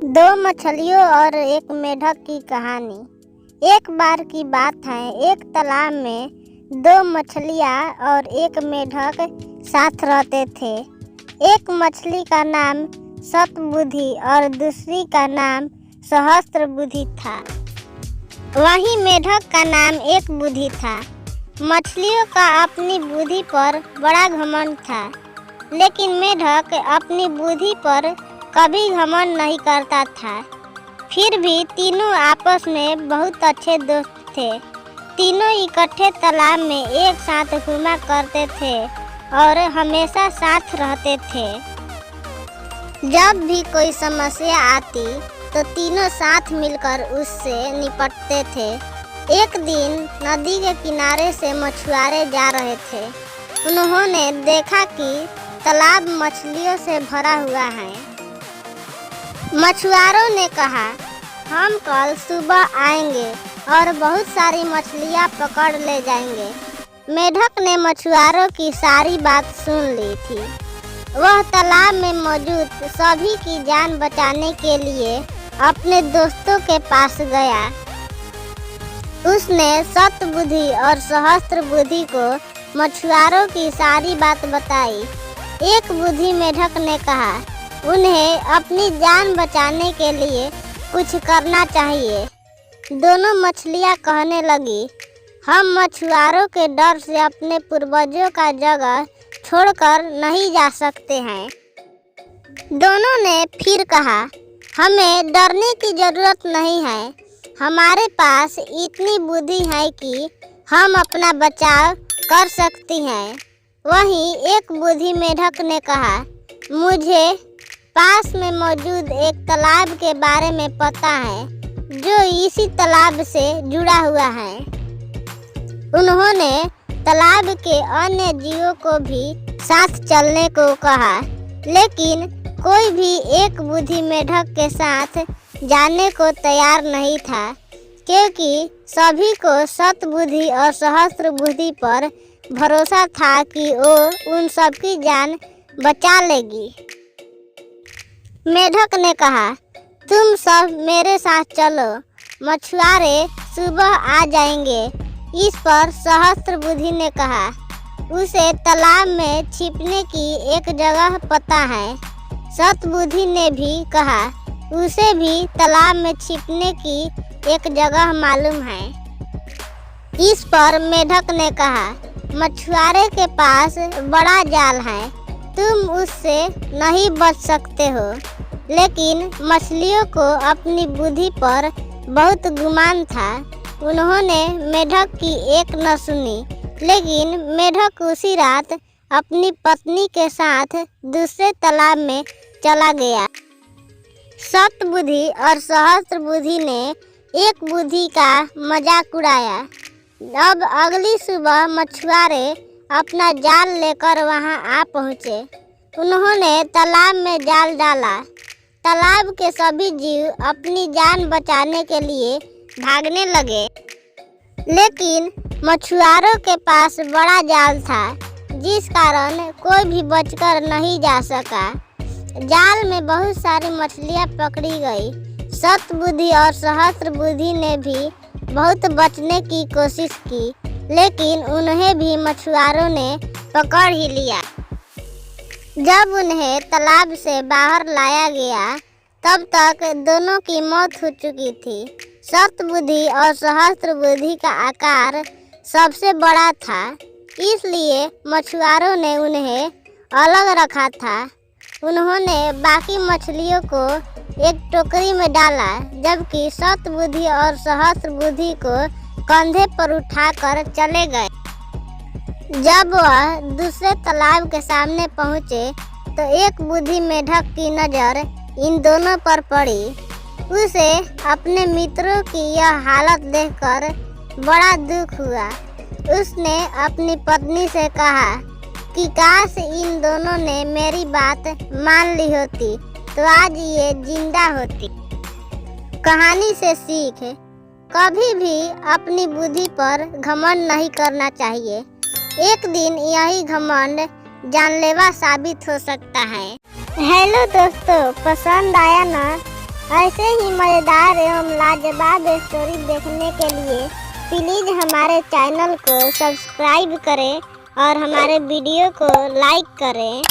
दो मछलियों और एक मेढक की कहानी। एक बार की बात है, एक तालाब में दो मछलियाँ और एक मेढक साथ रहते थे। एक मछली का नाम शतबुद्धि और दूसरी का नाम सहस्त्रबुद्धि था। वहीं मेढक का नाम एक बुद्धि था। मछलियों का अपनी बुद्धि पर बड़ा घमंड था, लेकिन मेढक अपनी बुद्धि पर कभी घमंड नहीं करता था। फिर भी तीनों आपस में बहुत अच्छे दोस्त थे। तीनों इकट्ठे तालाब में एक साथ घूमा करते थे और हमेशा साथ रहते थे। जब भी कोई समस्या आती तो तीनों साथ मिलकर उससे निपटते थे। एक दिन नदी के किनारे से मछुआरे जा रहे थे। उन्होंने देखा कि तालाब मछलियों से भरा हुआ है। मछुआरों ने कहा, हम कल सुबह आएंगे और बहुत सारी मछलियाँ पकड़ ले जाएंगे। मेढक ने मछुआरों की सारी बात सुन ली थी। वह तालाब में मौजूद सभी की जान बचाने के लिए अपने दोस्तों के पास गया। उसने शतबुद्धि और सहस्त्रबुद्धि को मछुआरों की सारी बात बताई। एक बुद्धि मेढक ने कहा, उन्हें अपनी जान बचाने के लिए कुछ करना चाहिए। दोनों मछलियाँ कहने लगी, हम मछुआरों के डर से अपने पूर्वजों का जगह छोड़कर नहीं जा सकते हैं। दोनों ने फिर कहा, हमें डरने की जरूरत नहीं है। हमारे पास इतनी बुद्धि है कि हम अपना बचाव कर सकती हैं। वहीं एक बुद्धि मेढक ने कहा, मुझे पास में मौजूद एक तालाब के बारे में पता है, जो इसी तालाब से जुड़ा हुआ है। उन्होंने तालाब के अन्य जीवों को भी साथ चलने को कहा, लेकिन कोई भी एक बुद्धि मेढक के साथ जाने को तैयार नहीं था, क्योंकि सभी को शतबुद्धि और सहस्त्रबुद्धि पर भरोसा था कि वो उन सबकी जान बचा लेगी। मेढक ने कहा, तुम सब मेरे साथ चलो, मछुआरे सुबह आ जाएंगे। इस पर सहस्त्रबुद्धि ने कहा, उसे तालाब में छिपने की एक जगह पता है। शतबुद्धि ने भी कहा, उसे भी तालाब में छिपने की एक जगह मालूम है। इस पर मेढक ने कहा, मछुआरे के पास बड़ा जाल है, तुम उससे नहीं बच सकते हो। लेकिन मछलियों को अपनी बुद्धि पर बहुत गुमान था। उन्होंने मेढक की एक न सुनी, लेकिन मेढक उसी रात अपनी पत्नी के साथ दूसरे तालाब में चला गया। शतबुद्धि और सहस्त्रबुद्धि ने एक बुद्धि का मजाक उड़ाया। अब अगली सुबह मछुआरे अपना जाल लेकर वहां आ पहुंचे। उन्होंने तालाब में जाल डाला। तालाब के सभी जीव अपनी जान बचाने के लिए भागने लगे, लेकिन मछुआरों के पास बड़ा जाल था, जिस कारण कोई भी बचकर नहीं जा सका। जाल में बहुत सारी मछलियां पकड़ी गई। शतबुद्धि और सहस्त्रबुद्धि ने भी बहुत बचने की कोशिश की, लेकिन उन्हें भी मछुआरों ने पकड़ ही लिया। जब उन्हें तालाब से बाहर लाया गया, तब तक दोनों की मौत हो चुकी थी। शतबुद्धि और सहस्त्रबुद्धि का आकार सबसे बड़ा था, इसलिए मछुआरों ने उन्हें अलग रखा था। उन्होंने बाकी मछलियों को एक टोकरी में डाला, जबकि शतबुद्धि और सहस्त्रबुद्धि को कंधे पर उठाकर चले गए। जब वह दूसरे तालाब के सामने पहुंचे, तो एक बुद्धि मेढक की नज़र इन दोनों पर पड़ी। उसे अपने मित्रों की यह हालत देखकर बड़ा दुख हुआ। उसने अपनी पत्नी से कहा कि काश इन दोनों ने मेरी बात मान ली होती, तो आज ये जिंदा होती। कहानी से सीख, कभी भी अपनी बुद्धि पर घमंड नहीं करना चाहिए। एक दिन यही घमंड जानलेवा साबित हो सकता है। हेलो दोस्तों, पसंद आया ना? ऐसे ही मज़ेदार एवं लाजवाब स्टोरी देखने के लिए प्लीज़ हमारे चैनल को सब्सक्राइब करें और हमारे वीडियो को लाइक करें।